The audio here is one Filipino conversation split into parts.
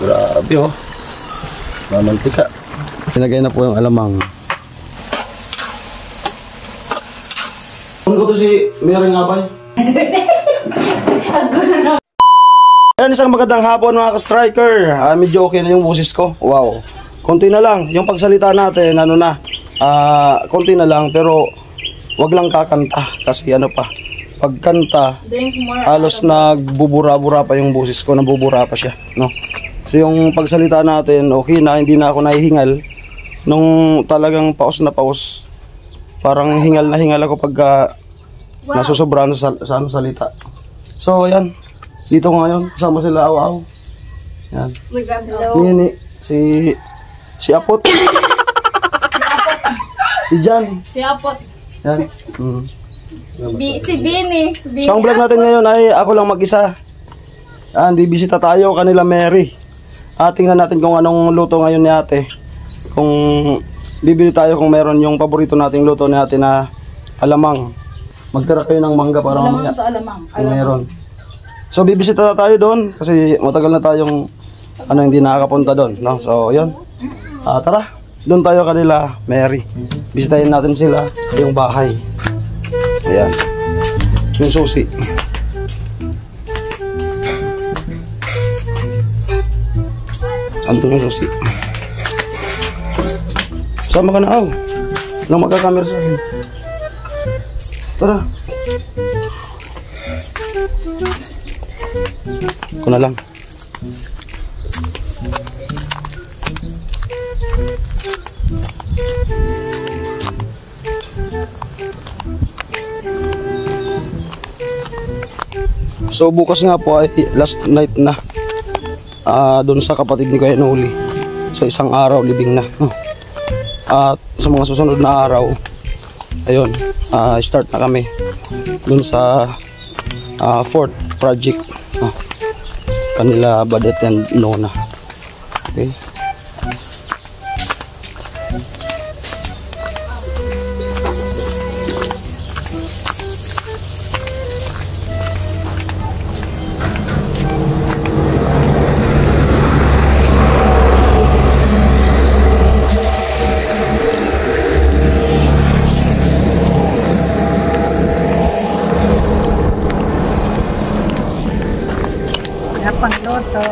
Grabe oh. Mamantika. Pinagay na po yung alamang. Ano ko to si Mary nga ba? Ayan, isang magandang hapon mga ka-striker. Medyo okay na yung boses ko. Wow. Konti na lang. Yung pagsalita natin, ano na. Konti na lang pero wag lang kakanta. Kasi ano pa. Pagkanta, halos nagbubura-bura pa yung boses ko. Nabubura pa siya. No? So yung pagsalita natin, okay na. Hindi na ako nahihingal. Nung talagang paus na paus. Parang hingal na hingal ako pagka nasusobrahan sa salita. So ayan. Dito ngayon, kasama sila Aw-Aw. Yan. Nini, si Apot. Si Jan. Si Apot. Yan. Si Bini. So ang vlog natin ngayon ay ako lang mag-isa. Bibisita tayo kanila Mary. Tingnan natin kung anong luto ngayon ni ate. Kung bibili tayo kung meron yung paborito nating luto ni ate na alamang. Magtira kayo ng mangga para mamaya. Kung meron. So bibisita na tayo doon kasi matagal na tayong hindi nakakapunta doon, no? So 'yun. Tara, doon tayo kanila Mary. Bisitahin natin sila sa yung bahay. Ayan. Yung susi. Anto yung susi. Sama ka na Aw. Lang magkakamera sa akin. Tara. Ko na lang. So bukas nga po ay last night na doon sa kapatid ni Kuya Noli. So isang araw libing na. At sa mga susunod na araw ayun, start na kami doon sa fourth project kanila Badet and Nona. Okay.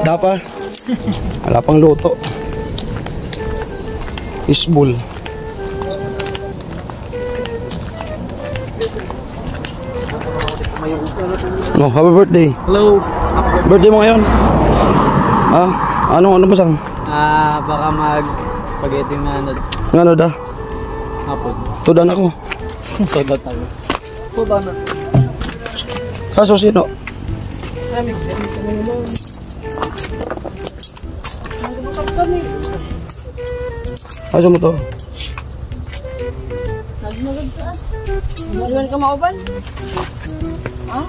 Dapa. Wala pang luto. Isbul. No, happy birthday. Hello. Birthday mo ngayon? Ano ba sang? Baka mag spaghetti na Ngano da? hapon. Tudan ako. Tudan tayo. Tudan na. Kaso sino? Kaso mo to? Nagmagad ka. Nagmagad ka mauban? Ha?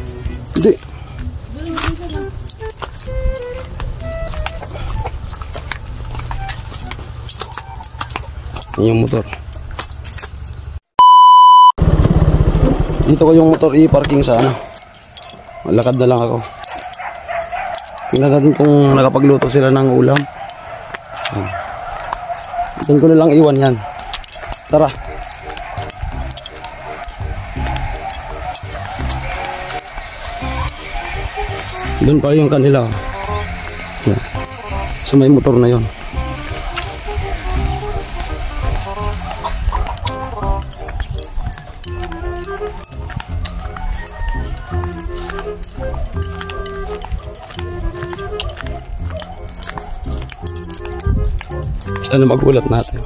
Hindi. Yung motor. Dito ko yung motor i-parking sa Lakad na lang ako. Tingnan natin kung nakapagluto sila ng ulam. Doon ko na lang iwan yan. Tara. Doon pa yung kanila. Yan. So may motor na yon. Sana magulat natin.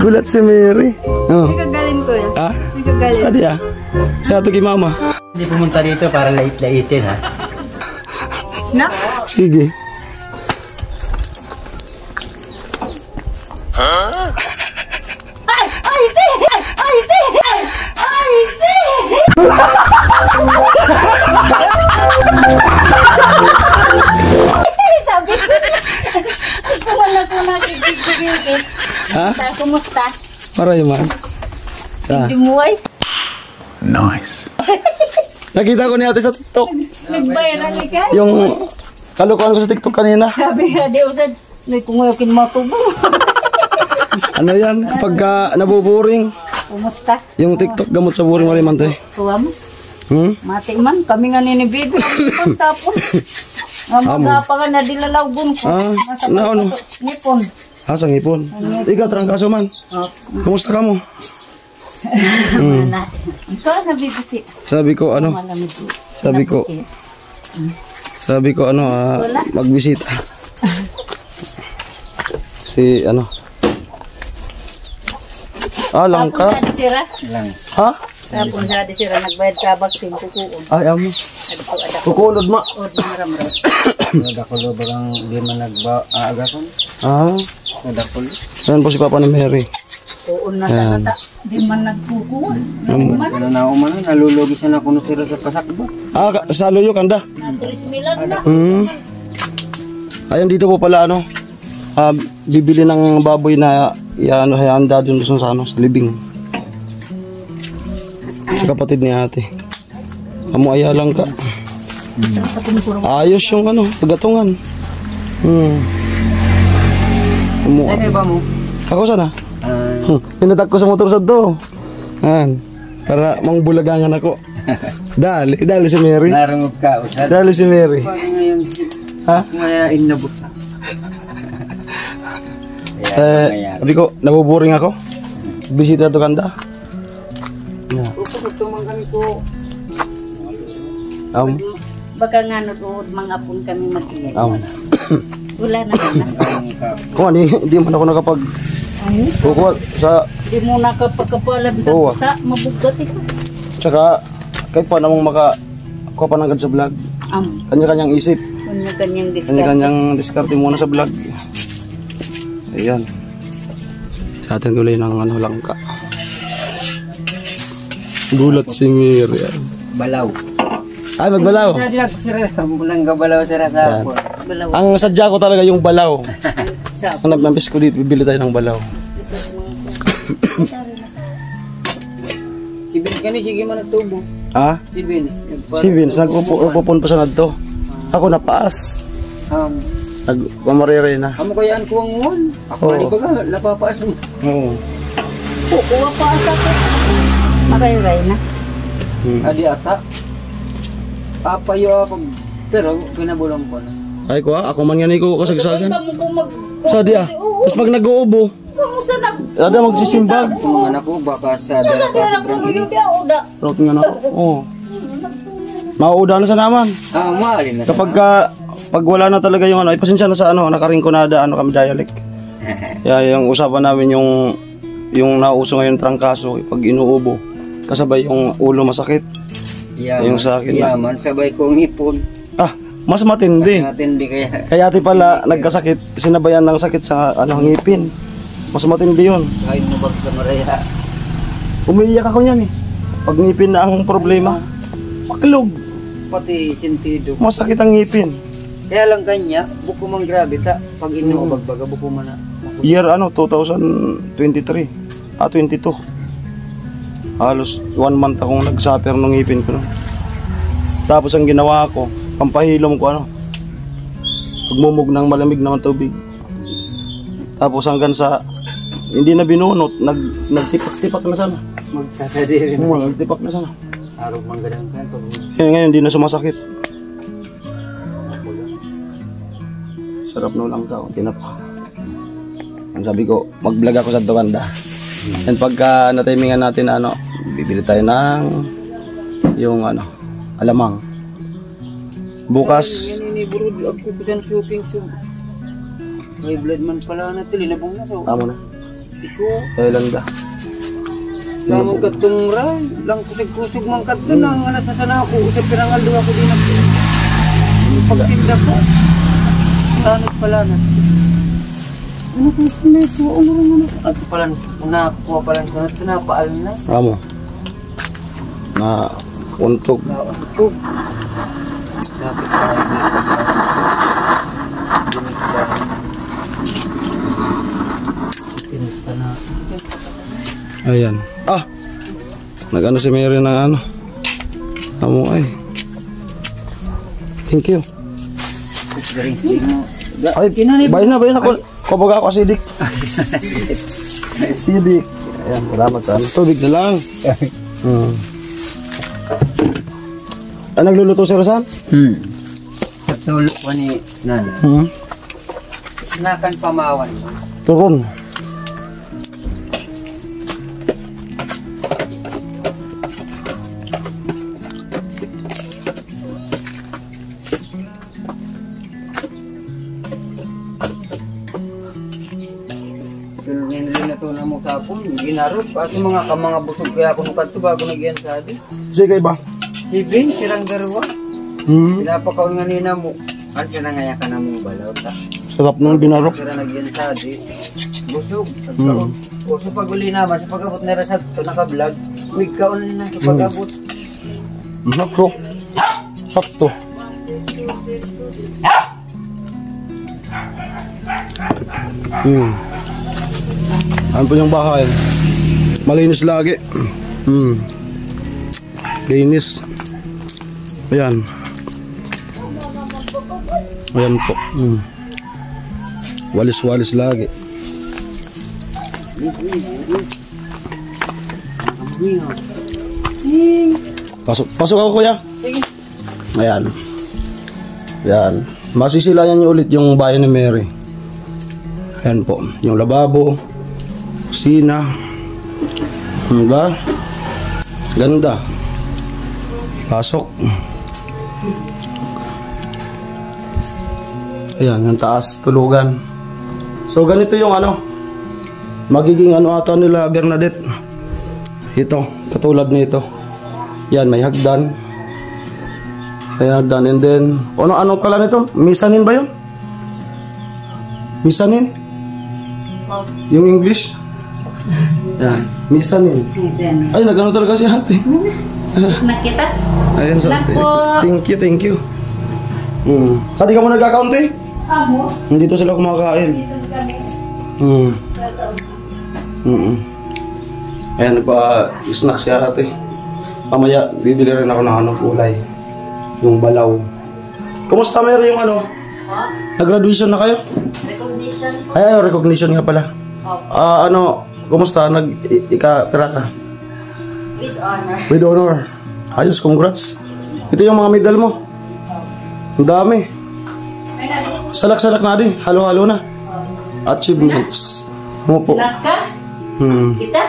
Gulat si Mary. Oh. Kagaling Ha? Nagagalit. Saan niya? Sa ato kay mama. Hindi pumunta dito para lait-laitin ha. Na? Sige. Ay! Ay, si! Ay, si! Ay, si! Sabi ko. Wala ko nakikigigigit. Ha? Kumusta? Maray man. Ah. Dimuay? Nakita ko ni ate sa TikTok. Nagbayaran ni ka? Yung kalukuhan ko sa TikTok kanina. Sabi nga, di usad. May kungayokin matubo. Ano yan? Pagka nabuburing. Kumusta? Yung TikTok gamot sa buring malimante. Tuwa mo? Mati man, kami nga ninibid. Kami tapon. Nga mga pa nga nadilalagbon ko. Nasa ano? Nipon. Sa ngipon. Ikaw, trangkaso man. Kumusta ka mo? Ikaw nabibisi. Sabi ko, ano? Malamig. Sabi ko, ano, magbisita. Si, ano? Langka. Tapon sa sira. Ha? Tapon sa sira. Nagbayad ka baksin kukuon. Ay, amo. Kukulod ma. Od maramram. Dakulo bagang di man nagba-aagaton. Dakulo. Yan po si Papa ni Mary. Tuon na sa kata. Di man nagkukuon. Pero na umano, nalulugi siya na kuno sila sa pasakbo. Sa Loyo, kanda. Natulis milan na. Ayun, dito po pala, ano, bibili ng baboy na handa dun sa libing. Sa kapatid ni ate. Amuaya lang ka. Ayos yung ano, pagatungan. Ay, ba mo? Ako sana? Pinatak ko sa motor sa do. Para mangbulagangan ako. Dali si Mary. Narungog ka, usad. Dali si Mary. Paano ngayon si... Ha? Ngayain na buta. Sabi ko, nabuboring ako. Bisita to kanda. Upagtumang kami ko. Baka nga nag-uod mga pun kami mag-iyan. Wala na na. Kung hindi man ako nakapag... Kukuha sa... Di mo nakapagkapala bisa puta, mabugat ito. Tsaka, kahit pa namang kuha pa ng sa vlog. Kanya-kanyang isip. Kanya-kanyang discard. Kanya-kanyang diskarte muna sa vlog. Ayan. Sa atin tuloy ng ano lang ka. Gulat si Mary. Balaw. Ay, magbalaw. Sa dilag sira, mulang gabalaw sira sa ako. Ang sadya ko talaga yung balaw. Sa Kung nagmamis ko dito, bibili tayo ng balaw. Si Vince kani sige man nagtubo. Ha? Si Vince. Si Vince, nagpupun pa sa nadto. Ako napaas. Nagmamarere na. Amo kayaan ko ang ngon. Ako di ba ka napapaas mo. Oo. kukuha pa sa ko. Makairay na. Adi ata. Papayo ako. Pero pinabulong ko na. Ay ko ako man yan ko kasagsagan. Kamu kung mag... Sa dia. Tapos pag nag-uubo, Kung sa nag... ada magsisimbag. Yung mga anak ko baka sa dara Kasi sa anak ko sobrang yung diauda. Roto nga na. Oo. Mauuda na sa naman. maalin na Kapag pag wala na talaga yung ano, ay pasensya na sa ano, nakaringkonada ano kami dialect. Yung usapan namin yung nauso ngayon trangkaso pag inuubo. Kasabay yung ulo masakit. Yung sa akin na. Yaman, sabay kong ipon. Mas matindi. Matindi kaya. Kaya ati pala nagkasakit, sinabayan ng sakit sa ngipin. Mas matindi yun. Kahit mo sa maraya. Umiiyak ako niyan eh. Pag ngipin na ang problema, maklog. Pati sentido. Masakit ang ngipin. Kaya lang kanya, buko mang grabe ta. Pag inuubag baga, buko man na. Year 2023. 22. Halos 1 month akong nagsuffer ng ngipin ko. Tapos ang ginawa ko, pampahilom ko pagmumog ng malamig na tubig. Tapos hanggang sa hindi na binunot, nagtipak-tipak na sana. Magsasadiri na. Nagtipak na sana. Araw mang ganang kan. Ngayon hindi na sumasakit. Sarap na lang ka, tinapa. Ang sabi ko, mag-vlog ako sa Tokanda. And pagka natimingan natin bibili tayo ng yung alamang. Bukas Yan ini burud ako bisan shooting so. May blood man pala na to linabong na so. tama na. Siko. Tayo lang da. Kamong katong ray, lang kusog-kusog man kat doon ang alas na sana ako. Usap pirangal doon ako din ako. Pagtinda ko. Tanot pala na. Ano kung sinay ko? Ano? At pala, unakuha pala ko na ito na paalnas. Amo. Na untog. Nauntog. Dapat tayo dito. Pinusta na. Ayan. Nag-ano si Mary ng ano. Amo ay. Thank you. Ay, bayan na. Kumbaga ako acidic. Acidic. Ayan, salamat sa ano. Tubig na lang. Nagluluto si Rosan? Katulog ko ni Nana. Sinakan pamawan. Turun. Sulungin rin na ito na mo sa akong ginarap. Kaso mga busog kaya ako nung kanto bago nagyan sa adi. Sige ba? Sige, sirang garwa. Pinapakaw nga nina mo. Ano siya nangaya ka na mong balaw ta? Sarap nung binarok. Sira nagyan sa adi. Busog. O sa paguli naman, sa pag-abot na rasad ito naka-vlog. Wigkaon na sa pag-abot. Sakto. Sakto. Ano po yung bahay? Malinis lagi. Linis. Ayan. Ayan po. Walis-walis lagi. Pasok ako kuya. Ayan. Ayan. Masisilayan niyo ulit yung bahay ni Mary. Ayan po. Yung lababo. Kusina. Diba? Ganda. Pasok. Ayan, yung taas, tulugan. So ganito yung ano, magiging ano ata nila Bernadette. Ito, katulad nito. Yan, may hagdan. May hagdan, and then ano pala nito? Mezzanine ba yun? Mezzanine? Yung English? Yan, mezzanine. Ay, nag-ano talaga si ate. Nakita? Ayan, so, thank you. Saan di ka mo nag-account eh? Amo. Dito sila kumakain. Ayan, nagpa-snack si ate. Mamaya, bibili rin ako ng anong kulay. Yung balaw. Kumusta Mary yung ano? Nag-graduation na kayo? Recognition. Ay, recognition nga pala. Kumusta? Pira ka? With honor. With honor. Ayos, congrats. Ito yung mga medal mo. Ang dami. Salak-salak na din. Halo-halo na. Achievements. Mo po. Snack ka? Kita?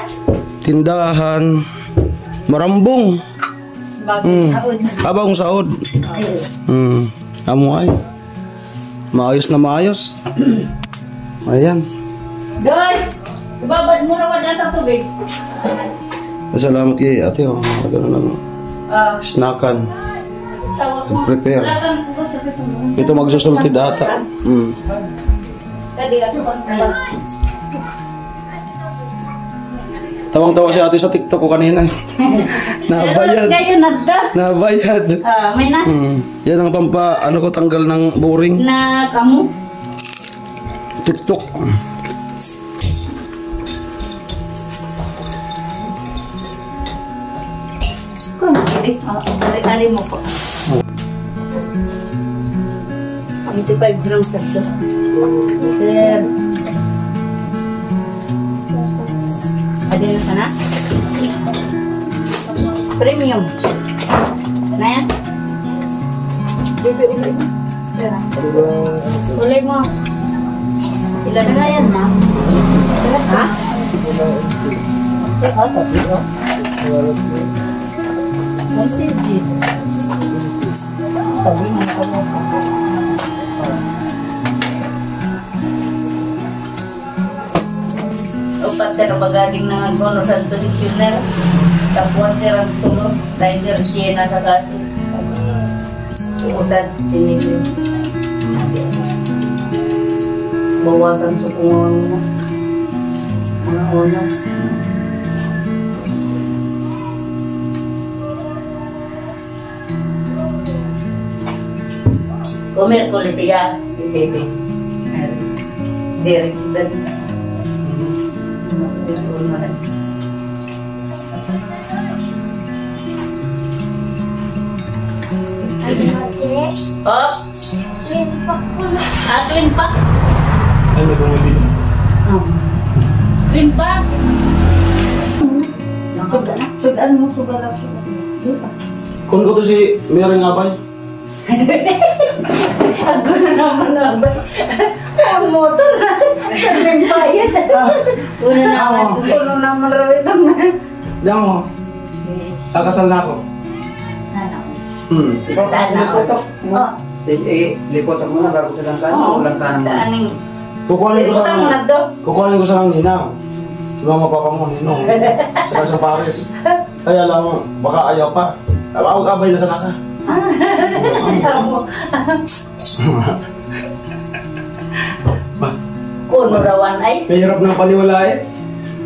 Tindahan. Marambong. Bagong saod. Bagong saod. Amo ay. Maayos na maayos. Ayan. Doy! Ibabad mo naman na sa tubig. Salamat kay ate. Gano'n lang. Snackan. Prepare. Ito magsusultid ata. Tawang-tawa si ate sa TikTok ko kanina. Nabayad. Nabayad. May na. Yan ang ano ko, tanggal ng boring. Na kamu? TikTok. Balik-ali mo po. 25 grams ito. Sir. Ada na sana? Premium. Na yan? Bebe, ulay mo. Ulay mo. Ilan na yan na? Ha? Dapat sir, magaling na gono sa ito dictionary. Tapos sir ang tulog. Dahil sir siya na sa kaso. Usad sinili. Bawasan sukungan mo. Una-una. Kumirkulis siya. Bebe. Direct blood. Oh, twin pack. Ay, nagumuli. Twin pack. Sudan mo, sudan ako. Kung ko to si Mary Ngabay. Ako na naman. Ang motor na. Sabihin bayad. Puno naman raw ito na. Diyan mo. Kakasal na ako. Sana ako. Oh. Lipotan mo na bago sa langkanan. Oo. Langkanan mo. Daaning. Kukuhanin ko sa Ito na to. Kukuhanin ko sa ng ninang. Si mama papa mo, ninong. Saka sa Paris. Kaya lang, baka ayaw pa. Abay na sa naka. Kuno rawan ay. Mahirap na paniwala eh.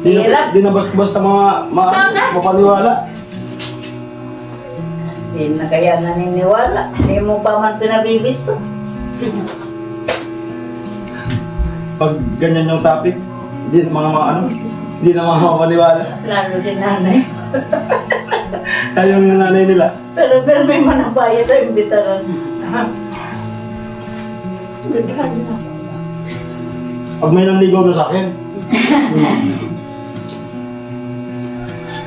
Hirap. Di na basta mapaniwala. Hindi na kaya naniniwala. Hindi mo pa man pinabibis to. Pag ganyan yung topic, hindi na hindi na mga mapaniwala. Lalo si nanay. Ayaw yung nanay nila. Pero may manapaya tayo bitaran. Pag may nanligaw na sa akin,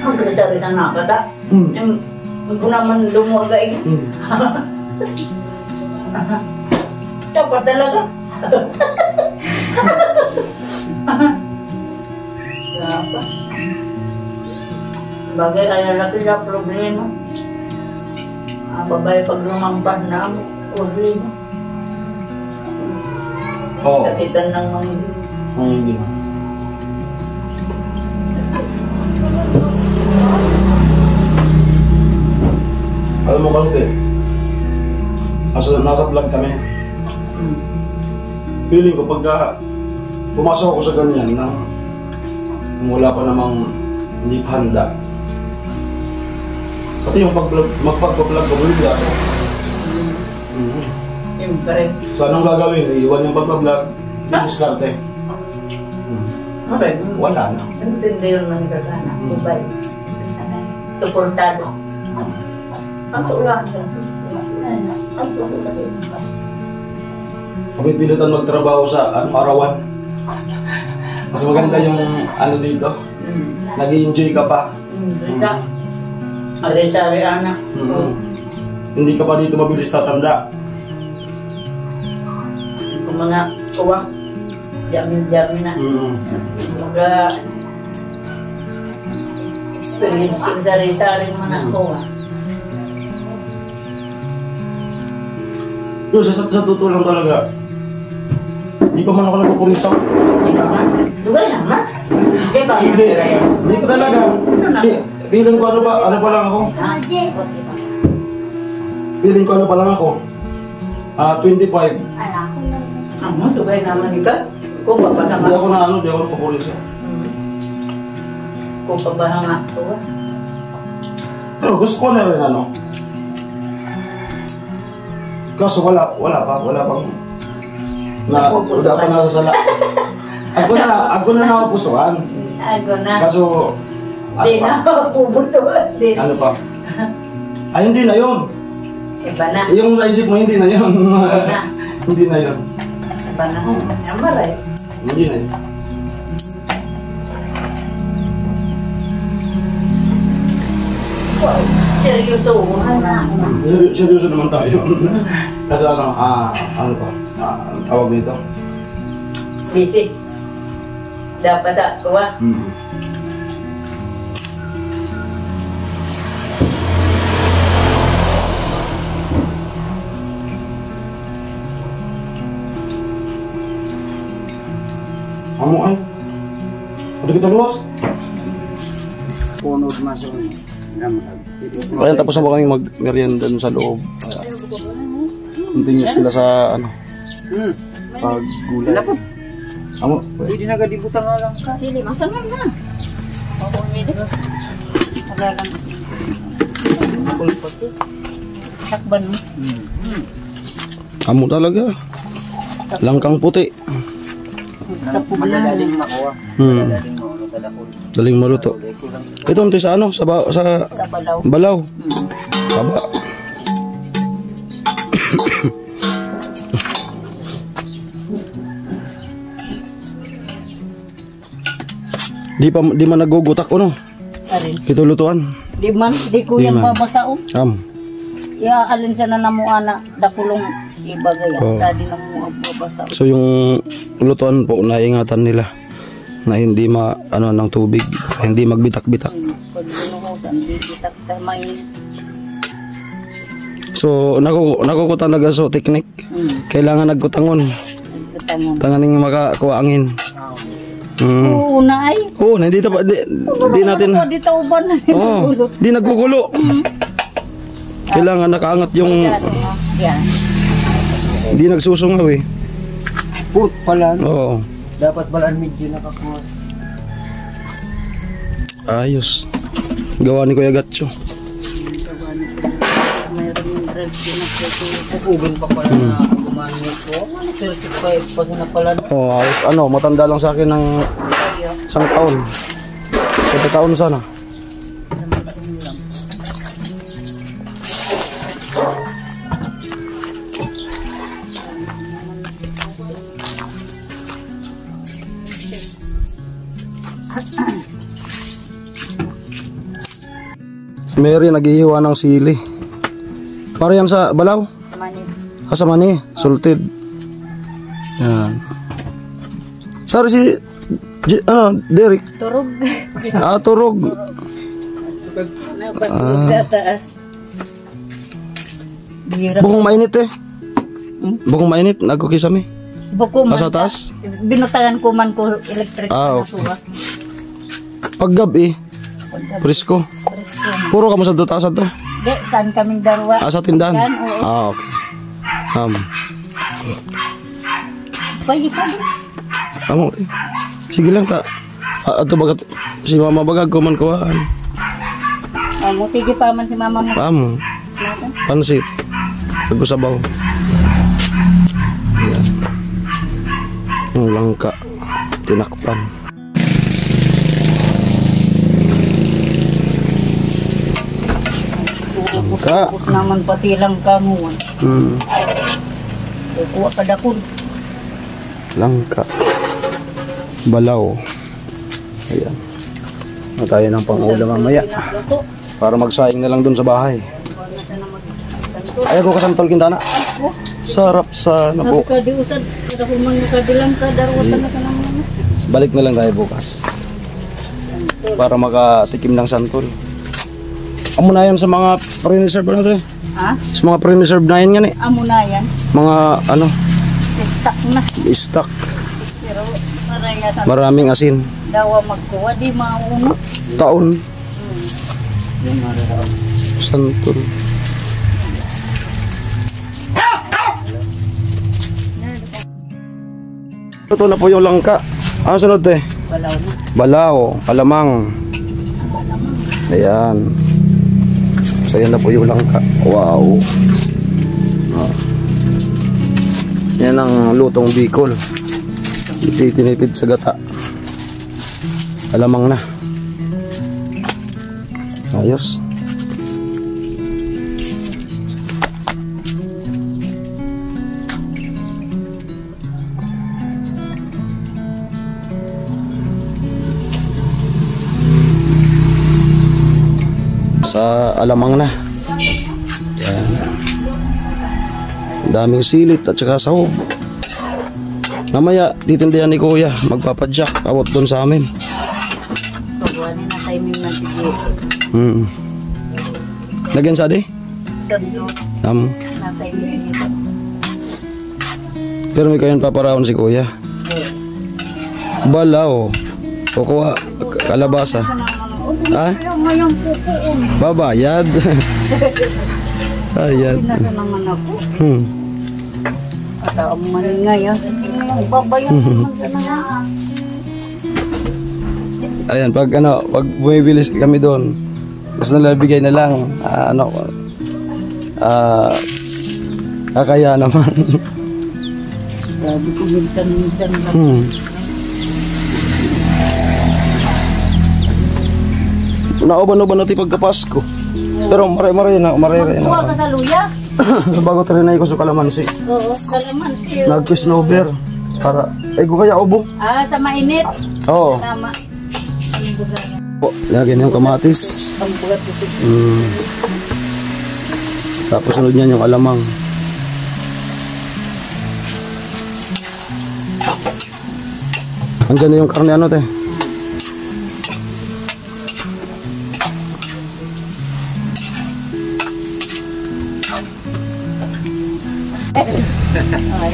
Ang krisaris ang nakata. Yung ko naman lumuagay. Dapat talaga. Dapat. Bagay ay lalaki na problema. Ang babae pag lumampas na mo, problema. oo. Sakitan ng mga Hindi na. Alam mo kasi, nasa vlog kami. Feeling ko pagka pumasok ako sa ganyan nang wala pa namang hindi pa handa. Pati yung magpag-vlog ko rin kasi. Siyempre. So anong gagawin? Iiwan yung pag-vlog, diskarte. Okay. Wala na. Intindi yun man ka sana. Bubay. Suportado. Ang tulang. Ang tulang. Pagpipilitan magtrabaho sa arawan. Mas maganda yung dito. Nag-i-enjoy ka pa. Ika. Ari-sari anak. Hindi ka pa dito mabilis tatanda. Kung mga kuwa. Jamin-jamin na. Mga experience king sari-sari mga kuwa. Yo, sa totoo lang talaga. Hindi pa man ako nagpupunisa. Dugay naman. Kaya ba? Hindi ko talaga. Feeling ko ano pa lang ako. Feeling ko ano pa lang ako. 25. Ano? Dugay naman ika? Kung papasa Hindi nga. ako hindi ako nagpupunisa. Kung pabaha nga kuwa. Pero gusto ko na rin Kaso wala pang wala pa nasasala. Ako na napupusuan. Ako na. Kaso Di na pupuso. ano pa? Ay hindi na yun. Iba na. Yung sa isip mo hindi na yun. Hindi na yun. Iba na. Ang maray. Hindi na yun. Wow. Seryoso. Seryoso naman tayo. Kasi ano pa? Ang tawag dito? Busy. Dapat sa kuwa. Amo ay. Ito kita boss. Punod masuk. Kaya tapos na ba kami mag-merienda dun sa loob? Continuous sila sa ano, paggulay. Amo, Hindi na gadibutang alang ka. Sili, masaman na. Oo, hindi. Magalang. Takban mo. amo talaga. Langkang puti. Sa pubulan. Madaling makuha. Hmm. Madaling makuha talakol. Daling maluto. Ito unti sa ano, sa Sa balaw. balaw. Taba. Di man nagugutak no. Arin. Ito lutuan. Di man, di ko Di yung man. babasaon. Alin sa nanamuana, dakulong ibagay. Oo. Sa di na mo babasaon. So yung lutuan po, naingatan nila na hindi ano ng tubig, hindi magbitak-bitak. Pag binuhusan, di bitak mainit. So nakukutan na so teknik. Kailangan nagkutangon. Tangon. Tanganing makakuha angin. Oo na ay. Oo, hindi natin. Ako di tauban na. Oo, di nagkukulo. Kailangan nakaangat yung Yan. hindi nagsusungaw eh. Put pala. Oo. Dapat balaan medyo nakakuha. Ayos. Gawa ni Kuya Gatcho. Mayroon yung drugs yun na Ugan pa pala na gumamit ko. 35 pa na pala. Oh, ayos. Ano, matanda lang sa akin ng isang taon. 7 taon sana. Si Mary naghihiwa ng sili. Para yan sa balaw? Manit. Sa mani, salted. Yan. Sorry si Derek. Turog. Turog. Napatulog sa taas. Bihira. Bukong mainit eh. Bukong mainit, nagkukisami. Buko man. Sa taas? Binutangan ko man ko electric na Okay. suwa. Paggabi, presko. Puro ka mo sa taas to. Di, saan kaming darwa? Sa tindahan? Yan, oo. Okay. Pwede pa din. Amo, eh. Sige lang ta. Ato bagat si mama bagag ko man kuhaan. Sige pa man si mama mo. Amo, Sinatan? pansit. Pagkusabaw. Yan. Yung langka. Tinakpan. Langka. Tapos naman pati lang kamuan. Kuha ka dakon. Langka. Balaw. Ayan. Na tayo ng pang-ulam mamaya. Luto. Para magsaing na lang dun sa bahay. Ayaw ko kasantol kintana. Sarap sa ano po. Sabi ka di usad. Kada kung mga kadilang ka, darwatan na ka naman. Balik na lang tayo bukas. Para makatikim ng santol. Amo na yan sa mga pre-reserve na ito eh. Ha? Sa mga pre-reserve na yan eh. Amo na yan. Mga ano, Stuck na. stock. Pero maraya sa Maraming asin. dawa magkuha. Di mauno. Taon. Santol. Ito na po yung langka. Ano sunod eh? Balaw na. Balaw, alamang. Ayan. So yan na po yung langka. Wow. Yan ang lutong Bicol. Itinipid sa gata. Alamang na. Ayos. Sa alamang na. Yan. Daming silit at saka sahog. Mamaya titindihan ni Kuya, magpapadyak awat doon sa amin. Pagwanin na timing na sige. Lagyan sa di? Sando na timing nito. Pero may kayon paparaon si Kuya. Balaw. Kukuha kalabasa. Ha? Ngayon kukuon. Babayad. Ayan. Pinasa naman ako. Hmm. At ang maningay ah. Babayan naman ka na. Ayan, pag bumibili kami doon, gusto nila bigay na lang, kakaya naman. Sabi ko minsan lang. Nauban-uban natin pagkapasko. Pero maray na. Kuha ka sa luya? Bago trinay ko sa kalamansi. Oo, kalamansi. Nag-snowber. Para, ko kaya ubo. Sa mainit. Oo. Tama. Ang bugat. Lagyan yung kamatis. Ang bugat ito. Tapos sunod niyan yung alamang. Andyan na yung karne te.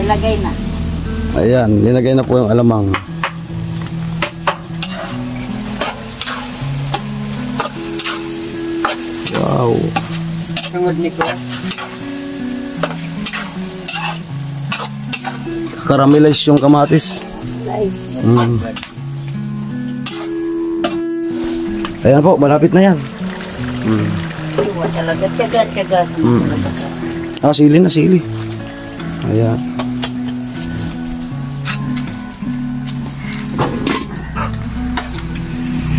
Ilagay na. Ayan, nilagay na po yung alamang. Wow. Tungod ni ko. Caramelize yung kamatis. Nice. Ayan po, malapit na yan. Iwa talaga. Tiyaga. Sili na, sili. Ayan.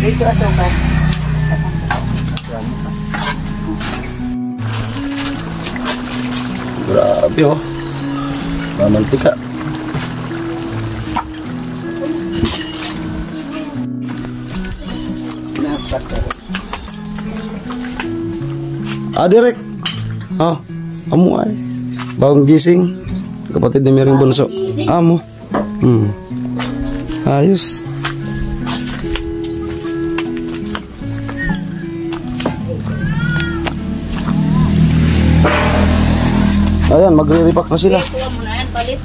Dito asukal. Grabe oh. Mamantika. Direk. Amo ay. Bagong gising. Kapatid ni Mering Bunso. Amo. Ayos. Ayan, magre-repack na sila. Kuha mo na yan, palit.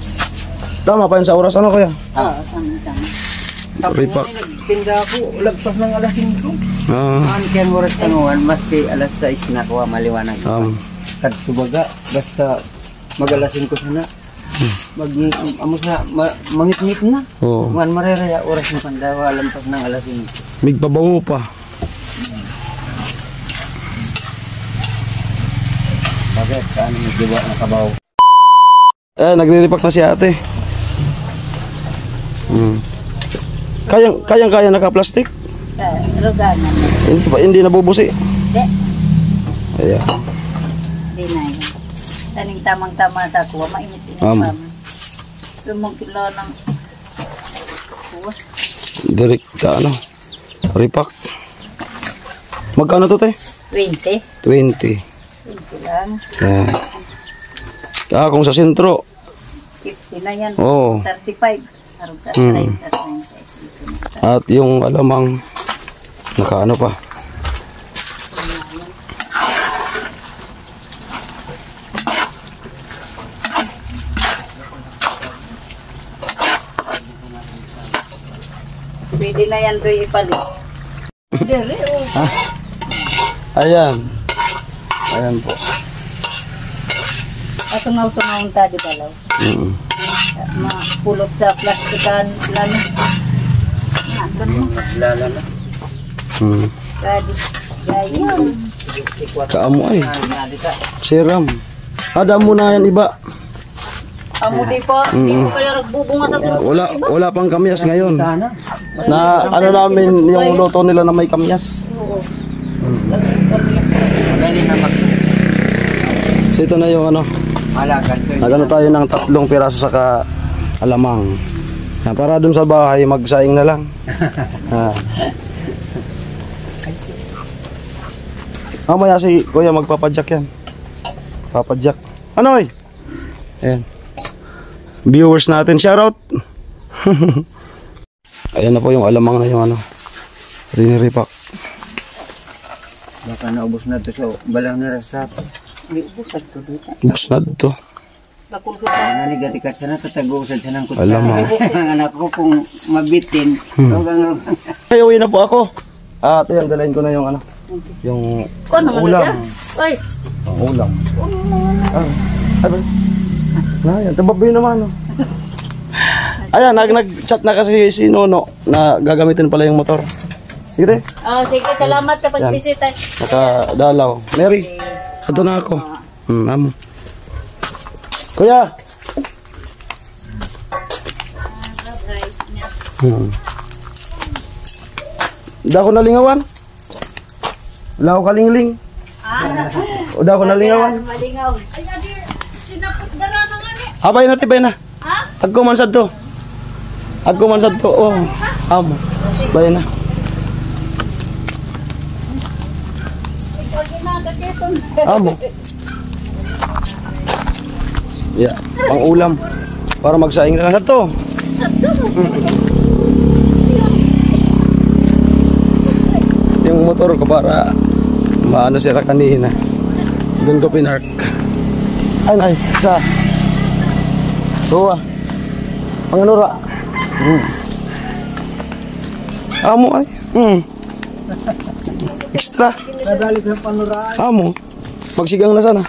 Tama pa yun sa oras. Ano kaya? Tama. Repack. Tinda ako, lagpas ng alas 5. Kaya oras tanuan, maski alas 6 na kuha maliwanag. Kadtubaga, basta mag-alas 5 sana. Mangit-ngit na. Oo. Ngan mareraya oras ng pandawa, lampas ng alas 5. Migpabango pa. Bakit? Saan nagdiwa na kabaw? Nagre-repack na si ate. Kayang-kaya naka-plastic? Roganan. Hindi nabubusi. Hindi. Ayan. Hindi na yun. Taning tamang-tama sa kuha. Mainit-init pa. Lumang kilo ng kuha. Direk ka repack. Magkano to te? 20. 20. 20 lang. Ayan. Kung sa sentro. 50 na yan. Oo. 35. Arog ka. 30. At yung alamang nakaano pa. Pwede na yan doon ipalit. Dere, Ayan. Ayan po. Sungaw-sungawang tadi balaw. Mapulot sa plastikan lano. Ganun. Lala na. Kadi. Gayon. Kaamo ay. Seram. Ada mo na yan iba. Amo di po kayo nagbubunga sa tubig. Wala pang kamyas ngayon. Sana. Na namin yung luto nila na may kamyas. Oo. Magaling na So ito na yung malakan. nagano tayo ng 3 piraso sa alamang. Para dun sa bahay magsaing na lang. Mamaya si Kuya magpapadyak yan. Papadyak. Ano eh? Ayan. Viewers natin, shoutout. Ayan na po yung alamang na yung riniripak. Baka naubos na ito sa balang na rasap. May ubos at to dito. Ubus na to. Nakulkul ka. Nanigatikat sana tatagusan sa ng Alam mo. kutsara. Ang anak ko kung mabitin. Rogang Ay, uwi na po ako. Ate, ang dalahin ko na yung ano. Yung Kung naman ulam. na Ay, Ang ulam. Ay, ba? Ayan, tababoy naman. Oh. Ayan, nag-chat na kasi si Nono na gagamitin pala yung motor. Sige, sige, salamat sa pagbisita. nakadalaw. Mary, ato na ako. Amo. Kuya! Udah ako nalingawan. Wala ako kalingling. Udah ako nalingawan. Malingaw. Ay, adi, sinapot dara na nga ni. Abay na, tibay na. Ha? Agko man sad to. Agko man sad to. Oh. Amo. Bay na. Ikaw ginagageton. Amo. Ya, pang ulam. Para magsaing na lang sad to. Yung motor ko para maano sila kanina. Doon ko pinark. Ay, sa. Tuwa. Panganura. Amo ay. Extra. Nadali ko yung panuraan. Amo. Magsigang na sana.